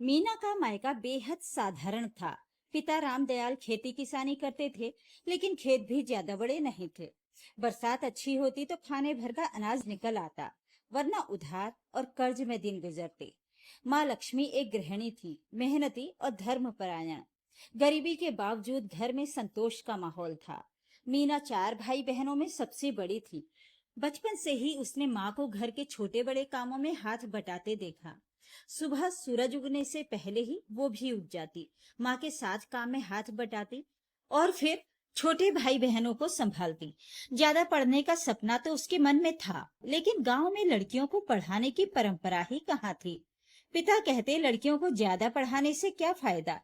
मीना का मायका बेहद साधारण था। पिता रामदयाल खेती किसानी करते थे, लेकिन खेत भी ज्यादा बड़े नहीं थे। बरसात अच्छी होती तो खाने भर का अनाज निकल आता, वरना उधार और कर्ज में दिन गुजरते। माँ लक्ष्मी एक गृहिणी थी, मेहनती और धर्मपरायण। गरीबी के बावजूद घर में संतोष का माहौल था। मीना चार भाई बहनों में सबसे बड़ी थी। बचपन से ही उसने माँ को घर के छोटे बड़े कामों में हाथ बटाते देखा। सुबह सूरज उगने से पहले ही वो भी उठ जाती, माँ के साथ काम में हाथ बटाती और फिर छोटे भाई बहनों को संभालती। ज्यादा पढ़ने का सपना तो उसके मन में था, लेकिन गांव में लड़कियों को पढ़ाने की परंपरा ही कहाँ थी। पिता कहते, लड़कियों को ज्यादा पढ़ाने से क्या फायदा,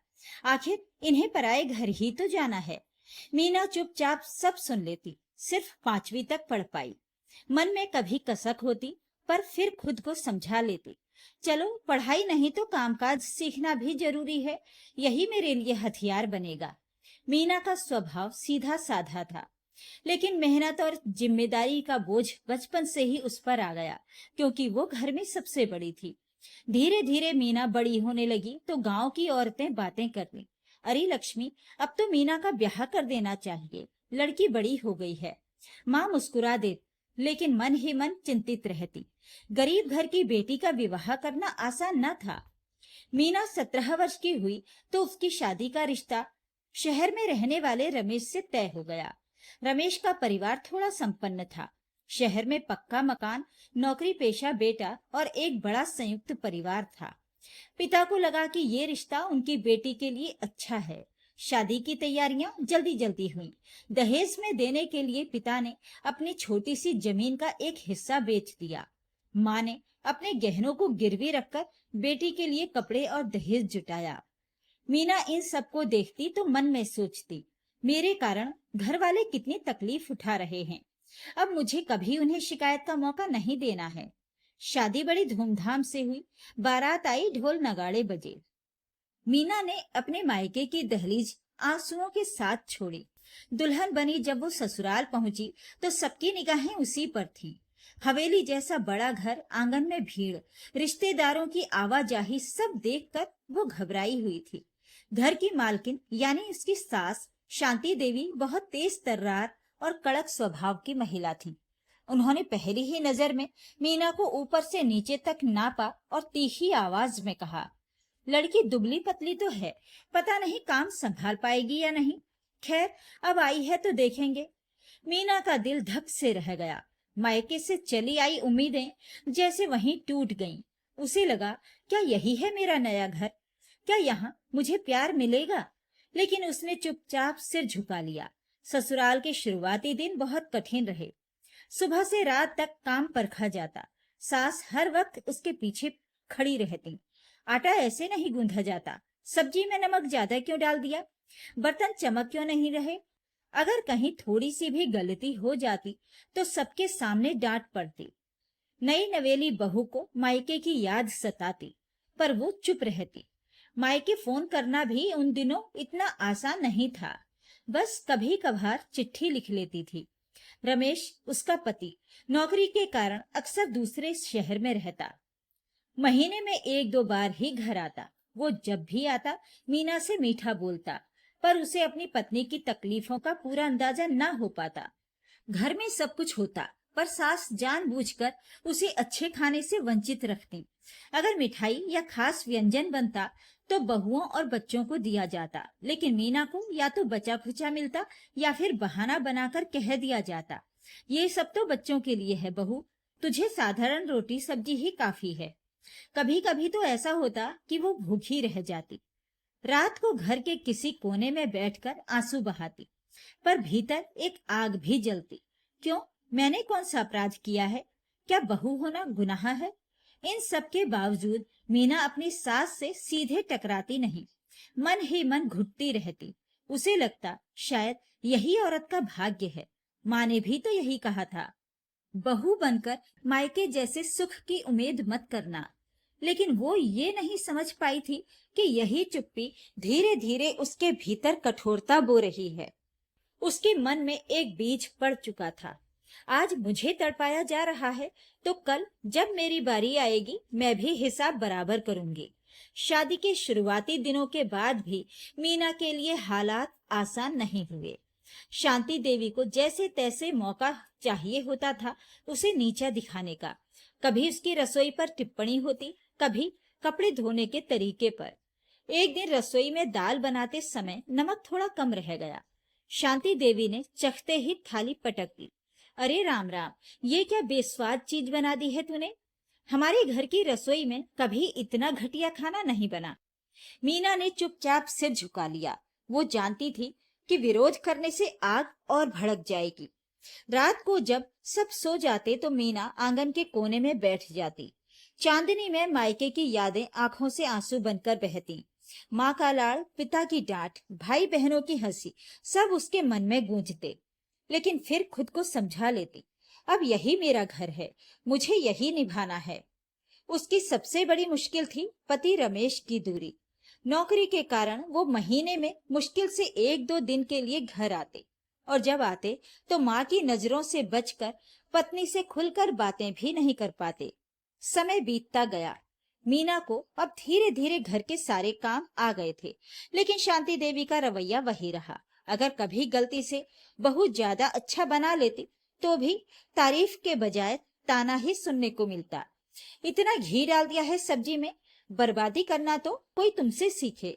आखिर इन्हें पराए घर ही तो जाना है। मीना चुपचाप सब सुन लेती, सिर्फ 5वीं तक पढ़ पाई। मन में कभी कसक होती, पर फिर खुद को समझा लेती, चलो पढ़ाई नहीं तो कामकाज सीखना भी जरूरी है, यही मेरे लिए हथियार बनेगा। मीना का स्वभाव सीधा साधा था, लेकिन मेहनत और जिम्मेदारी का बोझ बचपन से ही उस पर आ गया, क्योंकि वो घर में सबसे बड़ी थी। धीरे धीरे मीना बड़ी होने लगी तो गांव की औरतें बातें करती, अरे लक्ष्मी, अब तो मीना का ब्याह कर देना चाहिए, लड़की बड़ी हो गई है। माँ मुस्कुरा दे, लेकिन मन ही मन चिंतित रहती। गरीब घर की बेटी का विवाह करना आसान न था। मीना 17 वर्ष की हुई तो उसकी शादी का रिश्ता शहर में रहने वाले रमेश से तय हो गया। रमेश का परिवार थोड़ा संपन्न था। शहर में पक्का मकान, नौकरी पेशा बेटा और एक बड़ा संयुक्त परिवार था। पिता को लगा कि ये रिश्ता उनकी बेटी के लिए अच्छा है। शादी की तैयारियां जल्दी जल्दी हुई। दहेज में देने के लिए पिता ने अपनी छोटी सी जमीन का एक हिस्सा बेच दिया। माँ ने अपने गहनों को गिरवी रखकर बेटी के लिए कपड़े और दहेज जुटाया। मीना इन सबको देखती तो मन में सोचती, मेरे कारण घर वाले कितनी तकलीफ उठा रहे हैं, अब मुझे कभी उन्हें शिकायत का मौका नहीं देना है। शादी बड़ी धूमधाम से हुई। बारात आई, ढोल नगाड़े बजे। मीना ने अपने मायके की दहलीज आंसुओं के साथ छोड़ी। दुल्हन बनी जब वो ससुराल पहुंची तो सबकी निगाहें उसी पर थी। हवेली जैसा बड़ा घर, आंगन में भीड़, रिश्तेदारों की आवाजाही सब देखकर वो घबराई हुई थी। घर की मालकिन यानी उसकी सास शांति देवी बहुत तेज तर्रार और कड़क स्वभाव की महिला थी। उन्होंने पहली ही नजर में मीना को ऊपर से नीचे तक नापा और तीखी आवाज में कहा, लड़की दुबली पतली तो है, पता नहीं काम संभाल पाएगी या नहीं। खैर, अब आई है तो देखेंगे। मीना का दिल धक से रह गया। मायके से चली आई उम्मीदें जैसे वहीं टूट गईं। उसे लगा, क्या यही है मेरा नया घर, क्या यहाँ मुझे प्यार मिलेगा। लेकिन उसने चुपचाप सिर झुका लिया। ससुराल के शुरुआती दिन बहुत कठिन रहे। सुबह से रात तक काम परखा जाता। सास हर वक्त उसके पीछे खड़ी रहती, आटा ऐसे नहीं गूंधा जाता, सब्जी में नमक ज्यादा क्यों डाल दिया, बर्तन चमक क्यों नहीं रहे। अगर कहीं थोड़ी सी भी गलती हो जाती तो सबके सामने डांट पड़ती। नई नवेली बहू को मायके की याद सताती, पर वो चुप रहती। मायके फोन करना भी उन दिनों इतना आसान नहीं था, बस कभी कभार चिट्ठी लिख लेती थी। रमेश, उसका पति, नौकरी के कारण अक्सर दूसरे शहर में रहता। महीने में 1-2 बार ही घर आता। वो जब भी आता मीना से मीठा बोलता, पर उसे अपनी पत्नी की तकलीफों का पूरा अंदाजा ना हो पाता। घर में सब कुछ होता, पर सास जानबूझकर उसे अच्छे खाने से वंचित रखती। अगर मिठाई या खास व्यंजन बनता तो बहुओं और बच्चों को दिया जाता, लेकिन मीना को या तो बचा खुचा मिलता या फिर बहाना बनाकर कह दिया जाता, ये सब तो बच्चों के लिए है बहू, तुझे साधारण रोटी सब्जी ही काफी है। कभी कभी तो ऐसा होता कि वो भूखी रह जाती। रात को घर के किसी कोने में बैठकर आंसू बहाती, पर भीतर एक आग भी जलती। क्यों, मैंने कौन सा अपराध किया है, क्या बहू होना गुनाह है। इन सब के बावजूद मीना अपनी सास से सीधे टकराती नहीं, मन ही मन घुटती रहती। उसे लगता शायद यही औरत का भाग्य है। माँ ने भी तो यही कहा था, बहू बनकर मायके जैसे सुख की उम्मीद मत करना। लेकिन वो ये नहीं समझ पाई थी कि यही चुप्पी धीरे धीरे उसके भीतर कठोरता बो रही है। उसके मन में एक बीज पड़ चुका था, आज मुझे तड़पाया जा रहा है तो कल जब मेरी बारी आएगी मैं भी हिसाब बराबर करूंगी। शादी के शुरुआती दिनों के बाद भी मीना के लिए हालात आसान नहीं हुए। शांति देवी को जैसे तैसे मौका चाहिए होता था उसे नीचा दिखाने का। कभी उसकी रसोई पर टिप्पणी होती, कभी कपड़े धोने के तरीके पर। एक दिन रसोई में दाल बनाते समय नमक थोड़ा कम रह गया। शांति देवी ने चखते ही थाली पटक दी। अरे राम राम, ये क्या बेस्वाद चीज बना दी है तूने। हमारे घर की रसोई में कभी इतना घटिया खाना नहीं बना। मीना ने चुपचाप सिर झुका लिया। वो जानती थी कि विरोध करने से आग और भड़क जाएगी। रात को जब सब सो जाते तो मीना आंगन के कोने में बैठ जाती। चांदनी में मायके की यादें आंखों से आंसू बनकर बहती। माँ का लाड़, पिता की डांट, भाई बहनों की हंसी, सब उसके मन में गूंजते। लेकिन फिर खुद को समझा लेती, अब यही मेरा घर है, मुझे यही निभाना है। उसकी सबसे बड़ी मुश्किल थी पति रमेश की दूरी। नौकरी के कारण वो महीने में मुश्किल से 1-2 दिन के लिए घर आते, और जब आते तो माँ की नजरों से बचकर पत्नी से खुलकर बातें भी नहीं कर पाते। समय बीतता गया। मीना को अब धीरे धीरे घर के सारे काम आ गए थे, लेकिन शांति देवी का रवैया वही रहा। अगर कभी गलती से बहुत ज्यादा अच्छा बना लेती तो भी तारीफ के बजाय ताना ही सुनने को मिलता। इतना घी डाल दिया है सब्जी में, बर्बादी करना तो कोई तुमसे सीखे।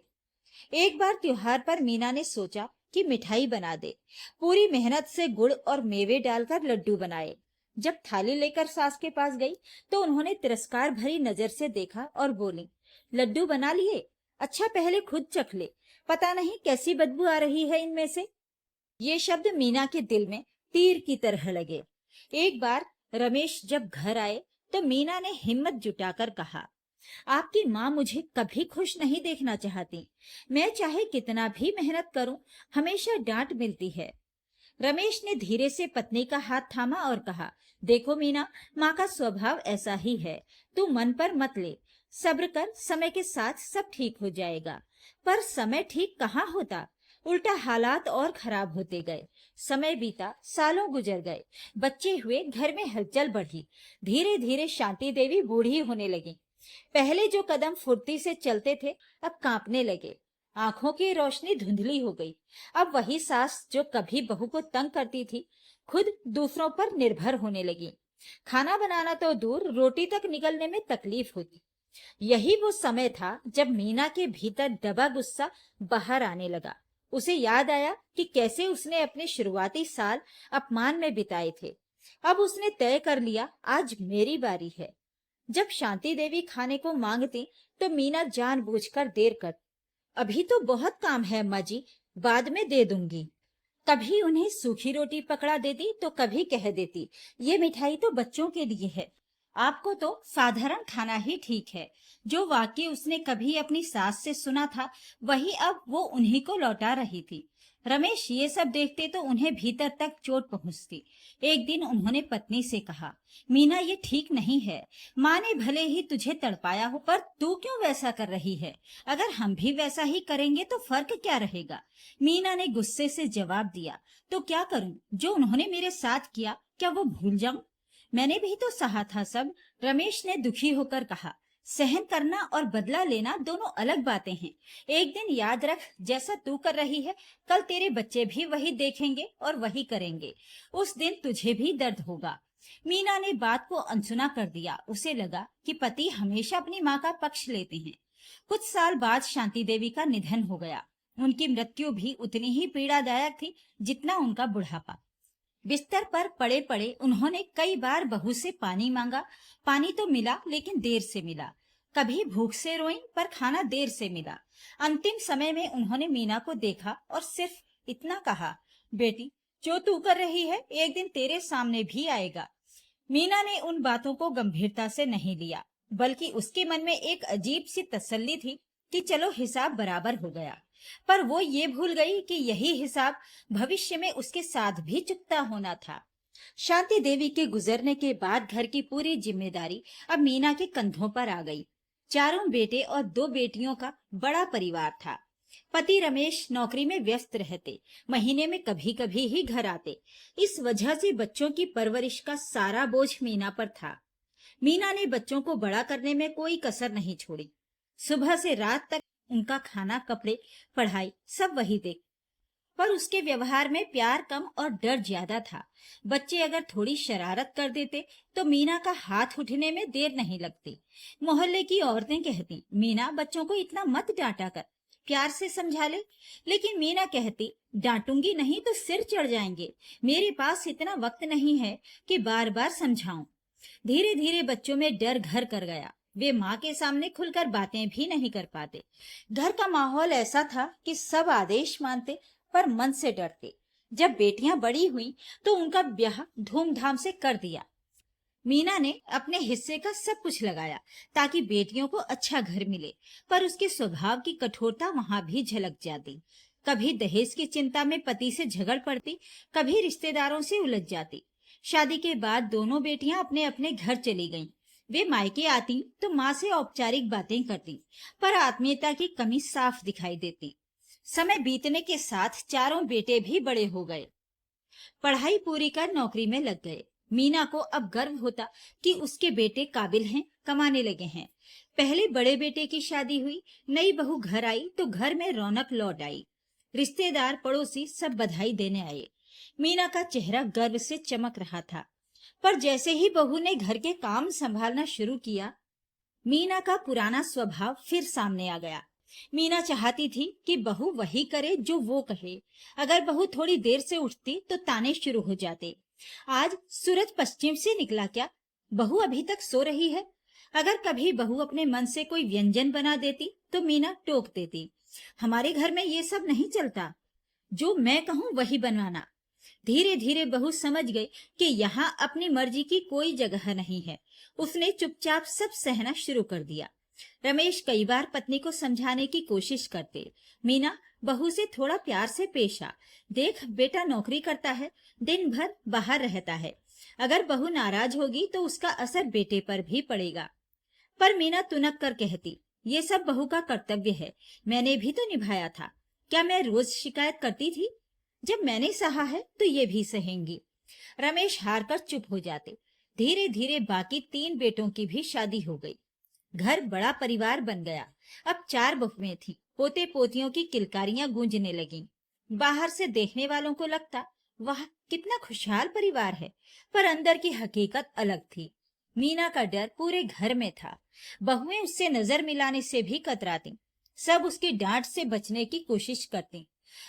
एक बार त्योहार पर मीना ने सोचा कि मिठाई बना दे। पूरी मेहनत से गुड़ और मेवे डालकर लड्डू बनाए। जब थाली लेकर सास के पास गई तो उन्होंने तिरस्कार भरी नजर से देखा और बोली, लड्डू बना लिए? अच्छा पहले खुद चख ले, पता नहीं कैसी बदबू आ रही है इनमें से। ये शब्द मीना के दिल में तीर की तरह लगे। एक बार रमेश जब घर आए तो मीना ने हिम्मत जुटाकर कहा, आपकी माँ मुझे कभी खुश नहीं देखना चाहती। मैं चाहे कितना भी मेहनत करूं, हमेशा डांट मिलती है। रमेश ने धीरे से पत्नी का हाथ थामा और कहा, देखो मीना, माँ का स्वभाव ऐसा ही है, तू मन पर मत ले, सब्र कर, समय के साथ सब ठीक हो जाएगा। पर समय ठीक कहाँ होता, उल्टा हालात और खराब होते गए। समय बीता, सालों गुजर गए, बच्चे हुए, घर में हलचल बढ़ी। धीरे धीरे शांति देवी बूढ़ी होने लगी। पहले जो कदम फुर्ती से चलते थे अब कांपने लगे। आंखों की रोशनी धुंधली हो गई। अब वही सास जो कभी बहू को तंग करती थी, खुद दूसरों पर निर्भर होने लगी। खाना बनाना तो दूर, रोटी तक निगलने में तकलीफ होती। यही वो समय था जब मीना के भीतर दबा गुस्सा बाहर आने लगा। उसे याद आया कि कैसे उसने अपने शुरुआती साल अपमान में बिताए थे। अब उसने तय कर लिया, आज मेरी बारी है। जब शांति देवी खाने को मांगती तो मीना जानबूझकर देर कर, अभी तो बहुत काम है अम्मा जी, बाद में दे दूंगी। कभी उन्हें सूखी रोटी पकड़ा देती तो कभी कह देती, ये मिठाई तो बच्चों के लिए है, आपको तो साधारण खाना ही ठीक है। जो वाक्य उसने कभी अपनी सास से सुना था वही अब वो उन्हीं को लौटा रही थी। रमेश ये सब देखते तो उन्हें भीतर तक चोट पहुंचती। एक दिन उन्होंने पत्नी से कहा, मीना ये ठीक नहीं है, माँ ने भले ही तुझे तड़पाया हो पर तू क्यों वैसा कर रही है? अगर हम भी वैसा ही करेंगे तो फर्क क्या रहेगा? मीना ने गुस्से से जवाब दिया, तो क्या करूं, जो उन्होंने मेरे साथ किया क्या वो भूल जाऊं? मैंने भी तो सहा था सब। रमेश ने दुखी होकर कहा, सहन करना और बदला लेना दोनों अलग बातें हैं। एक दिन याद रख, जैसा तू कर रही है कल तेरे बच्चे भी वही देखेंगे और वही करेंगे। उस दिन तुझे भी दर्द होगा। मीना ने बात को अनसुना कर दिया। उसे लगा कि पति हमेशा अपनी माँ का पक्ष लेते हैं। कुछ साल बाद शांति देवी का निधन हो गया। उनकी मृत्यु भी उतनी ही पीड़ादायक थी जितना उनका बुढ़ापा। बिस्तर पर पड़े पड़े उन्होंने कई बार बहू से पानी मांगा। पानी तो मिला लेकिन देर से मिला। कभी भूख से रोई पर खाना देर से मिला। अंतिम समय में उन्होंने मीना को देखा और सिर्फ इतना कहा, बेटी जो तू कर रही है एक दिन तेरे सामने भी आएगा। मीना ने उन बातों को गंभीरता से नहीं लिया, बल्कि उसके मन में एक अजीब सी तसल्ली थी कि चलो हिसाब बराबर हो गया। पर वो ये भूल गई कि यही हिसाब भविष्य में उसके साथ भी चुकता होना था। शांति देवी के गुजरने के बाद घर की पूरी जिम्मेदारी अब मीना के कंधों पर आ गई। 4 बेटे और 2 बेटियों का बड़ा परिवार था। पति रमेश नौकरी में व्यस्त रहते, महीने में कभी कभी ही घर आते। इस वजह से बच्चों की परवरिश का सारा बोझ मीना पर था। मीना ने बच्चों को बड़ा करने में कोई कसर नहीं छोड़ी। सुबह से रात तक उनका खाना, कपड़े, पढ़ाई सब वही देख, पर उसके व्यवहार में प्यार कम और डर ज्यादा था। बच्चे अगर थोड़ी शरारत कर देते तो मीना का हाथ उठने में देर नहीं लगती। मोहल्ले की औरतें कहती, मीना बच्चों को इतना मत डांटा कर, प्यार से समझा ले। लेकिन मीना कहती, डांटूंगी नहीं तो सिर चढ़ जाएंगे, मेरे पास इतना वक्त नहीं है कि बार बार समझाऊं। धीरे धीरे बच्चों में डर घर कर गया। वे माँ के सामने खुलकर बातें भी नहीं कर पाते। घर का माहौल ऐसा था कि सब आदेश मानते पर मन से डरते। जब बेटियां बड़ी हुई तो उनका ब्याह धूमधाम से कर दिया। मीना ने अपने हिस्से का सब कुछ लगाया ताकि बेटियों को अच्छा घर मिले, पर उसके स्वभाव की कठोरता वहां भी झलक जाती। कभी दहेज की चिंता में पति से झगड़ पड़ती, कभी रिश्तेदारों से उलझ जाती। शादी के बाद दोनों बेटियां अपने अपने घर चली गईं। वे मायके आती तो माँ से औपचारिक बातें करती, पर आत्मीयता की कमी साफ दिखाई देती। समय बीतने के साथ चारों बेटे भी बड़े हो गए, पढ़ाई पूरी कर नौकरी में लग गए। मीना को अब गर्व होता कि उसके बेटे काबिल हैं, कमाने लगे हैं। पहले बड़े बेटे की शादी हुई, नई बहू घर आई तो घर में रौनक लौट आई। रिश्तेदार, पड़ोसी सब बधाई देने आए। मीना का चेहरा गर्व से चमक रहा था। पर जैसे ही बहू ने घर के काम संभालना शुरू किया, मीना का पुराना स्वभाव फिर सामने आ गया। मीना चाहती थी कि बहू वही करे जो वो कहे। अगर बहू थोड़ी देर से उठती तो ताने शुरू हो जाते। आज सूरज पश्चिम से निकला क्या? बहू अभी तक सो रही है। अगर कभी बहू अपने मन से कोई व्यंजन बना देती तो मीना टोक देती, हमारे घर में ये सब नहीं चलता, जो मैं कहूँ वही बनवाना। धीरे धीरे बहू समझ गई कि यहाँ अपनी मर्जी की कोई जगह नहीं है। उसने चुपचाप सब सहना शुरू कर दिया। रमेश कई बार पत्नी को समझाने की कोशिश करते, मीना बहू से थोड़ा प्यार से पेश आ। देख बेटा नौकरी करता है, दिन भर बाहर रहता है। अगर बहू नाराज होगी तो उसका असर बेटे पर भी पड़ेगा। पर मीना तुनक कर कहती, ये सब बहू का कर्तव्य है, मैंने भी तो निभाया था। क्या मैं रोज शिकायत करती थी? जब मैंने सहा है तो ये भी सहेंगी। रमेश हार कर चुप हो जाते। धीरे धीरे बाकी 3 बेटों की भी शादी हो गई। घर बड़ा परिवार बन गया। अब 4 बहुएं थी। पोते पोतियों की किलकारियां गूंजने लगीं। बाहर से देखने वालों को लगता, वाह कितना खुशहाल परिवार है, पर अंदर की हकीकत अलग थी। मीना का डर पूरे घर में था। बहुएं उससे नजर मिलाने से भी कतराती। सब उसकी डांट से बचने की कोशिश करती।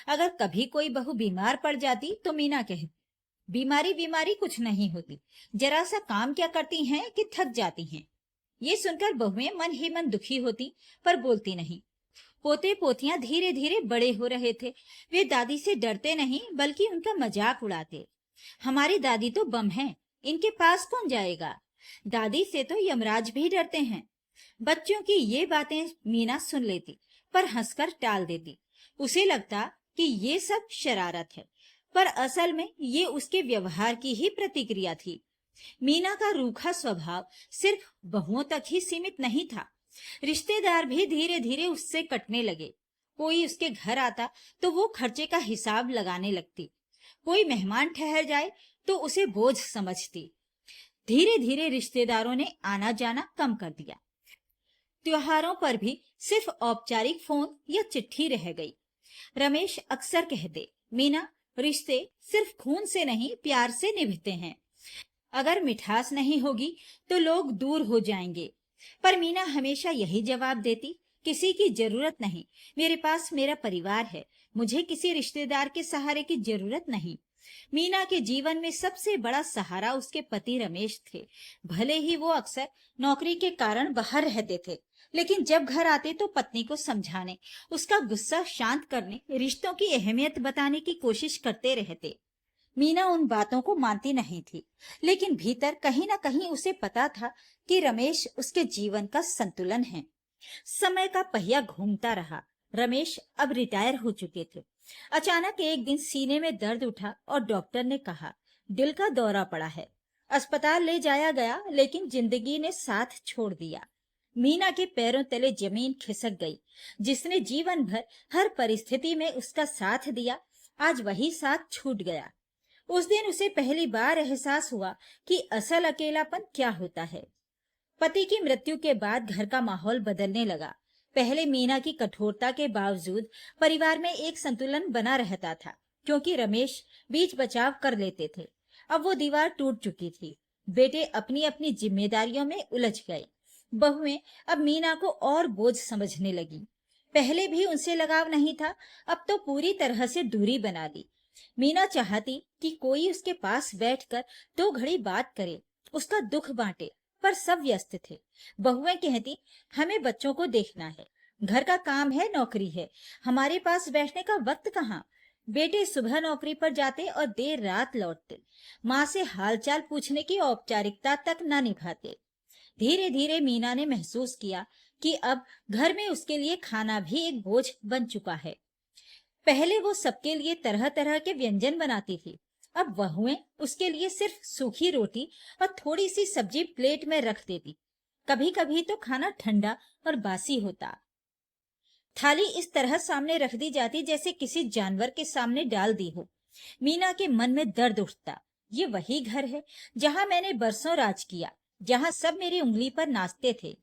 अगर कभी कोई बहू बीमार पड़ जाती तो मीना कहती, बीमारी बीमारी कुछ नहीं होती, जरा सा काम क्या करती हैं कि थक जाती हैं। ये सुनकर बहुएं मन ही मन दुखी होती, पर बोलती नहीं। पोते पोतियां धीरे धीरे बड़े हो रहे थे। वे दादी से डरते नहीं बल्कि उनका मजाक उड़ाते। हमारी दादी तो बम है, इनके पास कौन जाएगा? दादी से तो यमराज भी डरते हैं। बच्चों की ये बातें मीना सुन लेती, पर हंसकर टाल देती। उसे लगता कि ये सब शरारत है, पर असल में ये उसके व्यवहार की ही प्रतिक्रिया थी। मीना का रूखा स्वभाव सिर्फ बहुओं तक ही सीमित नहीं था। रिश्तेदार भी धीरे धीरे उससे कटने लगे। कोई उसके घर आता तो वो खर्चे का हिसाब लगाने लगती। कोई मेहमान ठहर जाए तो उसे बोझ समझती। धीरे धीरे रिश्तेदारों ने आना जाना कम कर दिया। त्योहारों पर भी सिर्फ औपचारिक फोन या चिट्ठी रह गई। रमेश अक्सर कहते, मीना रिश्ते सिर्फ खून से नहीं प्यार से निभते हैं। अगर मिठास नहीं होगी तो लोग दूर हो जाएंगे। पर मीना हमेशा यही जवाब देती, किसी की जरूरत नहीं, मेरे पास मेरा परिवार है, मुझे किसी रिश्तेदार के सहारे की जरूरत नहीं। मीना के जीवन में सबसे बड़ा सहारा उसके पति रमेश थे। भले ही वो अक्सर नौकरी के कारण बाहर रहते थे, लेकिन जब घर आते तो पत्नी को समझाने, उसका गुस्सा शांत करने, रिश्तों की अहमियत बताने की कोशिश करते रहते। मीना उन बातों को मानती नहीं थी, लेकिन भीतर कहीं ना कहीं उसे पता था कि रमेश उसके जीवन का संतुलन है। समय का पहिया घूमता रहा। रमेश अब रिटायर हो चुके थे। अचानक एक दिन सीने में दर्द उठा और डॉक्टर ने कहा, दिल का दौरा पड़ा है। अस्पताल ले जाया गया, लेकिन जिंदगी ने साथ छोड़ दिया। मीना के पैरों तले जमीन खिसक गई। जिसने जीवन भर हर परिस्थिति में उसका साथ दिया, आज वही साथ छूट गया। उस दिन उसे पहली बार एहसास हुआ कि असल अकेलापन क्या होता है। पति की मृत्यु के बाद घर का माहौल बदलने लगा। पहले मीना की कठोरता के बावजूद परिवार में एक संतुलन बना रहता था, क्योंकि रमेश बीच बचाव कर लेते थे। अब वो दीवार टूट चुकी थी। बेटे अपनी अपनी जिम्मेदारियों में उलझ गए। बहुएं अब मीना को और बोझ समझने लगी। पहले भी उनसे लगाव नहीं था, अब तो पूरी तरह से दूरी बना ली। मीना चाहती कि कोई उसके पास बैठकर 2 घड़ी बात करे, उसका दुख बांटे, पर सब व्यस्त थे। बहुएं कहती, हमें बच्चों को देखना है, घर का काम है, नौकरी है, हमारे पास बैठने का वक्त कहाँ। बेटे सुबह नौकरी पर जाते और देर रात लौटते, माँ से हालचाल पूछने की औपचारिकता तक न निभाते। धीरे धीरे मीना ने महसूस किया कि अब घर में उसके लिए खाना भी एक बोझ बन चुका है। पहले वो सबके लिए तरह तरह के व्यंजन बनाती थी, अब बहुएं उसके लिए सिर्फ सूखी रोटी और थोड़ी सी सब्जी प्लेट में रख देती। कभी कभी तो खाना ठंडा और बासी होता। थाली इस तरह सामने रख दी जाती जैसे किसी जानवर के सामने डाल दी हो। मीना के मन में दर्द उठता। ये वही घर है जहां मैंने बरसों राज किया, जहां सब मेरी उंगली पर नाचते थे।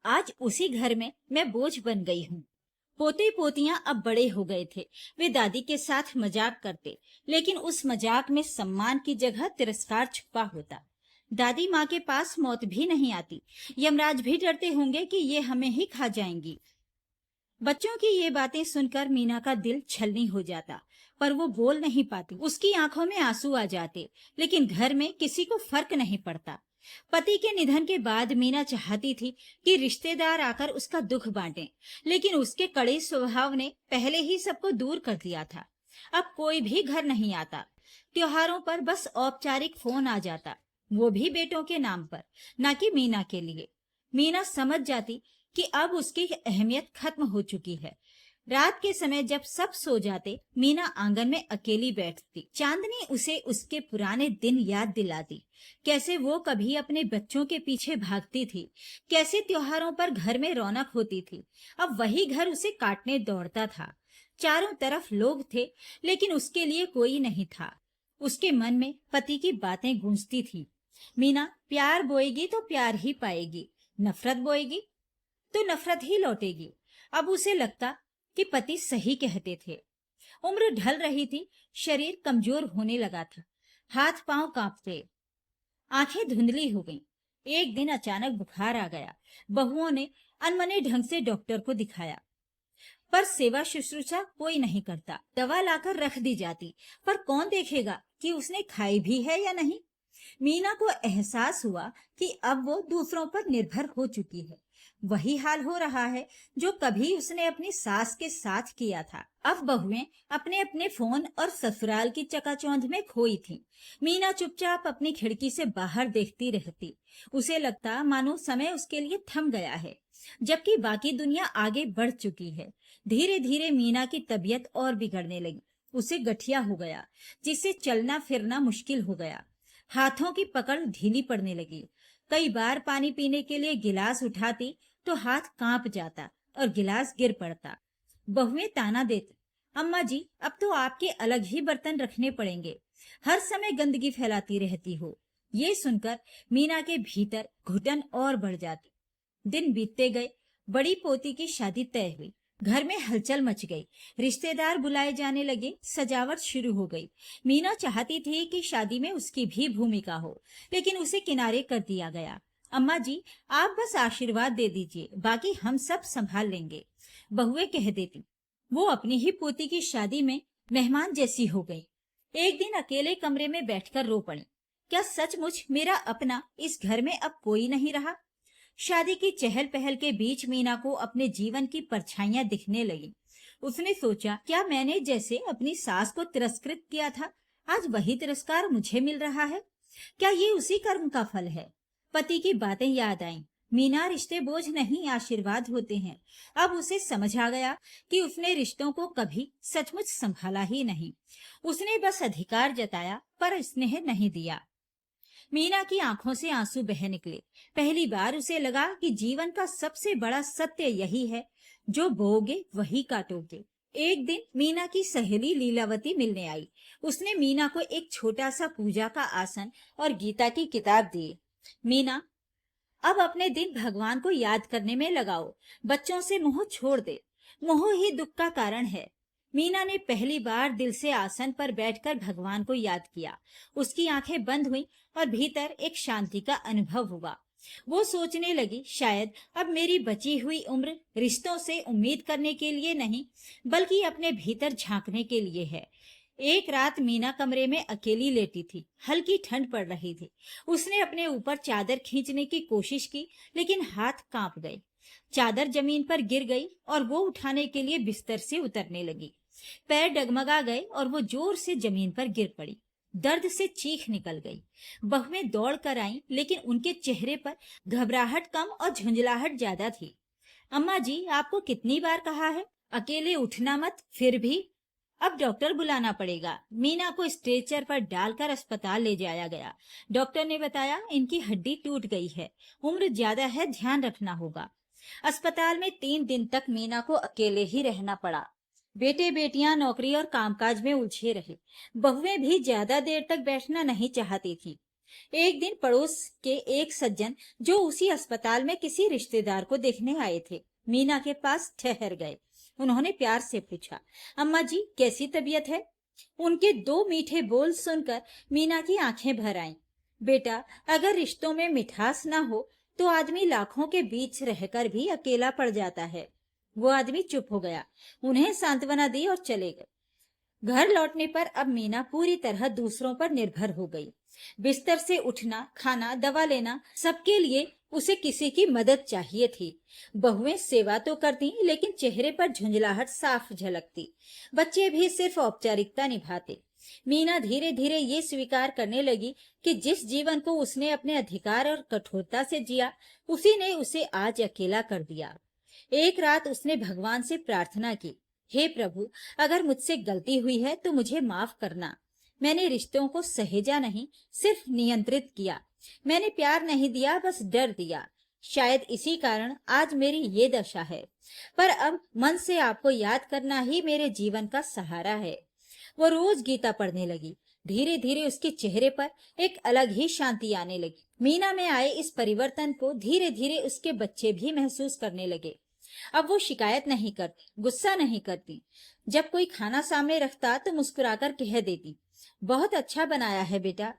आज उसी घर में मैं बोझ बन गई हूँ। पोते पोतियां अब बड़े हो गए थे। वे दादी के साथ मजाक करते, लेकिन उस मजाक में सम्मान की जगह तिरस्कार छुपा होता। दादी माँ के पास मौत भी नहीं आती। यमराज भी डरते होंगे कि ये हमें ही खा जाएंगी। बच्चों की ये बातें सुनकर मीना का दिल छलनी हो जाता, पर वो बोल नहीं पाती। उसकी आंखों में आंसू आ जाते, लेकिन घर में किसी को फर्क नहीं पड़ता। पति के निधन के बाद मीना चाहती थी कि रिश्तेदार आकर उसका दुख बांटें, लेकिन उसके कड़े स्वभाव ने पहले ही सबको दूर कर दिया था। अब कोई भी घर नहीं आता। त्योहारों पर बस औपचारिक फोन आ जाता, वो भी बेटों के नाम पर, न कि मीना के लिए। मीना समझ जाती कि अब उसकी अहमियत खत्म हो चुकी है। रात के समय जब सब सो जाते, मीना आंगन में अकेली बैठती। चांदनी उसे उसके पुराने दिन याद दिलाती। कैसे वो कभी अपने बच्चों के पीछे भागती थी, कैसे त्योहारों पर घर में रौनक होती थी। अब वही घर उसे काटने दौड़ता था। चारों तरफ लोग थे, लेकिन उसके लिए कोई नहीं था। उसके मन में पति की बातें गूंजती थी। मीना प्यार बोएगी तो प्यार ही पाएगी, नफरत बोएगी तो नफरत ही लौटेगी। अब उसे लगता कि पति सही कहते थे। उम्र ढल रही थी, शरीर कमजोर होने लगा था, हाथ पांव कांपते, आंखें धुंधली हो गईं। एक दिन अचानक बुखार आ गया। बहुओं ने अनमने ढंग से डॉक्टर को दिखाया, पर सेवा शुश्रूषा कोई नहीं करता। दवा लाकर रख दी जाती, पर कौन देखेगा कि उसने खाई भी है या नहीं। मीना को एहसास हुआ कि अब वो दूसरों पर निर्भर हो चुकी है। वही हाल हो रहा है जो कभी उसने अपनी सास के साथ किया था। अब बहुएं अपने अपने फोन और ससुराल की चकाचौंध में खोई थी। मीना चुपचाप अपनी खिड़की से बाहर देखती रहती। उसे लगता मानो समय उसके लिए थम गया है, जबकि बाकी दुनिया आगे बढ़ चुकी है। धीरे धीरे मीना की तबीयत और बिगड़ने लगी। उसे गठिया हो गया, जिससे चलना फिरना मुश्किल हो गया। हाथों की पकड़ ढीली पड़ने लगी। कई बार पानी पीने के लिए गिलास उठाती तो हाथ कांप जाता और गिलास गिर पड़ता। बहुएं ताना देती, अम्मा जी अब तो आपके अलग ही बर्तन रखने पड़ेंगे, हर समय गंदगी फैलाती रहती हो। ये सुनकर मीना के भीतर घुटन और बढ़ जाती। दिन बीतते गए, बड़ी पोती की शादी तय हुई। घर में हलचल मच गई, रिश्तेदार बुलाए जाने लगे, सजावट शुरू हो गई। मीना चाहती थी कि शादी में उसकी भी भूमिका हो, लेकिन उसे किनारे कर दिया गया। अम्मा जी आप बस आशीर्वाद दे दीजिए, बाकी हम सब संभाल लेंगे, बहुएं कह देती। वो अपनी ही पोती की शादी में मेहमान जैसी हो गई। एक दिन अकेले कमरे में बैठकर रो पड़ी। क्या सचमुच मेरा अपना इस घर में अब कोई नहीं रहा? शादी की चहल पहल के बीच मीना को अपने जीवन की परछाइयां दिखने लगी। उसने सोचा, क्या मैंने जैसे अपनी सास को तिरस्कृत किया था, आज वही तिरस्कार मुझे मिल रहा है? क्या ये उसी कर्म का फल है? पति की बातें याद आईं। मीना रिश्ते बोझ नहीं, आशीर्वाद होते हैं। अब उसे समझ आ गया कि उसने रिश्तों को कभी सचमुच संभाला ही नहीं। उसने बस अधिकार जताया, पर स्नेह नहीं दिया। मीना की आंखों से आंसू बह निकले। पहली बार उसे लगा कि जीवन का सबसे बड़ा सत्य यही है, जो बोओगे वही काटोगे। एक दिन मीना की सहेली लीलावती मिलने आई। उसने मीना को एक छोटा सा पूजा का आसन और गीता की किताब दी। मीना, अब अपने दिन भगवान को याद करने में लगाओ। बच्चों से मोह छोड़ दे, मोह ही दुख का कारण है। मीना ने पहली बार दिल से आसन पर बैठकर भगवान को याद किया। उसकी आंखें बंद हुईं और भीतर एक शांति का अनुभव हुआ। वो सोचने लगी, शायद अब मेरी बची हुई उम्र रिश्तों से उम्मीद करने के लिए नहीं, बल्कि अपने भीतर झांकने के लिए है। एक रात मीना कमरे में अकेली लेटी थी। हल्की ठंड पड़ रही थी। उसने अपने ऊपर चादर खींचने की कोशिश की, लेकिन हाथ कांप गए। चादर जमीन पर गिर गई और वो उठाने के लिए बिस्तर से उतरने लगी। पैर डगमगा गए और वो जोर से जमीन पर गिर पड़ी। दर्द से चीख निकल गई। बहुएं दौड़ कर आईं, लेकिन उनके चेहरे पर घबराहट कम और झुंझलाहट ज्यादा थी। अम्मा जी, आपको कितनी बार कहा है अकेले उठना मत, फिर भी? अब डॉक्टर बुलाना पड़ेगा। मीना को स्ट्रेचर पर डालकर अस्पताल ले जाया गया। डॉक्टर ने बताया, इनकी हड्डी टूट गई है, उम्र ज्यादा है, ध्यान रखना होगा। अस्पताल में 3 दिन तक मीना को अकेले ही रहना पड़ा। बेटे बेटियां नौकरी और कामकाज में उलझे रहे। बहुएं भी ज्यादा देर तक बैठना नहीं चाहती थी। एक दिन पड़ोस के एक सज्जन, जो उसी अस्पताल में किसी रिश्तेदार को देखने आए थे, मीना के पास ठहर गए। उन्होंने प्यार से पूछा, अम्मा जी कैसी तबीयत है? उनके 2 मीठे बोल सुनकर मीना की आंखें भर आईं। बेटा, अगर रिश्तों में मिठास ना हो तो आदमी लाखों के बीच रहकर भी अकेला पड़ जाता है। वो आदमी चुप हो गया, उन्हें सांत्वना दी और चले गए। घर लौटने पर अब मीना पूरी तरह दूसरों पर निर्भर हो गई। बिस्तर से उठना, खाना, दवा लेना, सबके लिए उसे किसी की मदद चाहिए थी। बहुएं सेवा तो करती, लेकिन चेहरे पर झुंझलाहट साफ झलकती। बच्चे भी सिर्फ औपचारिकता निभाते। मीना धीरे धीरे ये स्वीकार करने लगी कि जिस जीवन को उसने अपने अधिकार और कठोरता से जिया, उसी ने उसे आज अकेला कर दिया। एक रात उसने भगवान से प्रार्थना की, हे प्रभु, अगर मुझसे गलती हुई है तो मुझे माफ करना। मैंने रिश्तों को सहेजा नहीं, सिर्फ नियंत्रित किया। मैंने प्यार नहीं दिया, बस डर दिया। शायद इसी कारण आज मेरी ये दशा है। पर अब मन से आपको याद करना ही मेरे जीवन का सहारा है। वो रोज गीता पढ़ने लगी। धीरे धीरे उसके चेहरे पर एक अलग ही शांति आने लगी। मीना में आए इस परिवर्तन को धीरे धीरे उसके बच्चे भी महसूस करने लगे। अब वो शिकायत नहीं करती, गुस्सा नहीं करती। जब कोई खाना सामने रखता तो मुस्कुराकर कह देती, बहुत अच्छा बनाया है बेटा।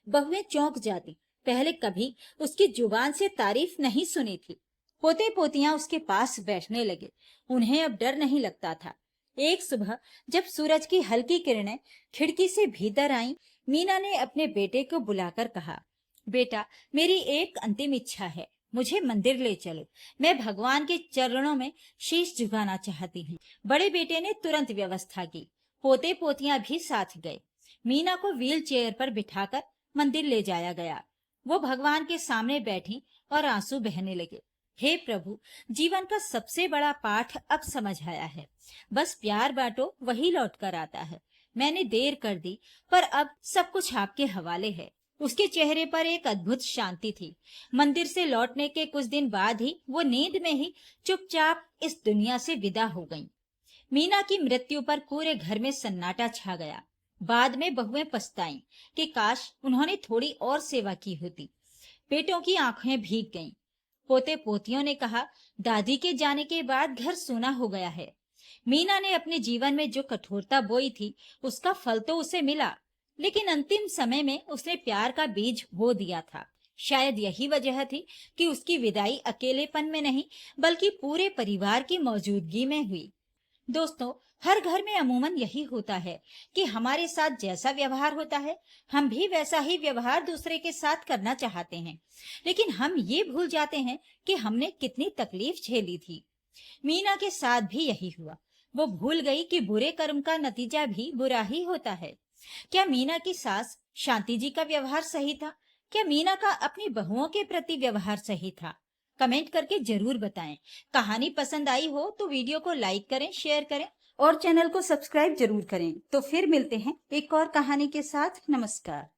बहुएं चौंक जाती, पहले कभी उसकी जुबान से तारीफ नहीं सुनी थी। पोते पोतियां उसके पास बैठने लगे। उन्हें अब डर नहीं लगता था। एक सुबह जब सूरज की हल्की किरणें खिड़की से भीतर आईं, मीना ने अपने बेटे को बुलाकर कहा, बेटा, मेरी एक अंतिम इच्छा है, मुझे मंदिर ले चलो। मैं भगवान के चरणों में शीश झुकाना चाहती हूँ। बड़े बेटे ने तुरंत व्यवस्था की। पोते पोतियां भी साथ गए। मीना को व्हील चेयर पर बिठाकर मंदिर ले जाया गया। वो भगवान के सामने बैठी और आंसू बहने लगे। हे प्रभु, जीवन का सबसे बड़ा पाठ अब समझ आया है। बस प्यार बांटो, वही लौट कर आता है। मैंने देर कर दी, पर अब सब कुछ आपके हवाले है। उसके चेहरे पर एक अद्भुत शांति थी। मंदिर से लौटने के कुछ दिन बाद ही वो नींद में ही चुपचाप इस दुनिया से विदा हो गईं। मीना की मृत्यु पर पूरे घर में सन्नाटा छा गया। बाद में बहुएं पछताईं कि काश उन्होंने थोड़ी और सेवा की होती। बेटों की आंखें भीग गईं। पोते पोतियों ने कहा, दादी के जाने के बाद घर सूना हो गया है। मीना ने अपने जीवन में जो कठोरता बोई थी, उसका फल तो उसे मिला, लेकिन अंतिम समय में उसने प्यार का बीज बो दिया था। शायद यही वजह थी कि उसकी विदाई अकेलेपन में नहीं, बल्कि पूरे परिवार की मौजूदगी में हुई। दोस्तों, हर घर में अमूमन यही होता है कि हमारे साथ जैसा व्यवहार होता है, हम भी वैसा ही व्यवहार दूसरे के साथ करना चाहते हैं, लेकिन हम ये भूल जाते हैं कि हमने कितनी तकलीफ झेली थी। मीना के साथ भी यही हुआ। वो भूल गई कि बुरे कर्म का नतीजा भी बुरा ही होता है। क्या मीना की सास शांति जी का व्यवहार सही था? क्या मीना का अपनी बहुओं के प्रति व्यवहार सही था? कमेंट करके जरूर बताएं। कहानी पसंद आई हो तो वीडियो को लाइक करें, शेयर करें और चैनल को सब्सक्राइब जरूर करें। तो फिर मिलते हैं एक और कहानी के साथ। नमस्कार।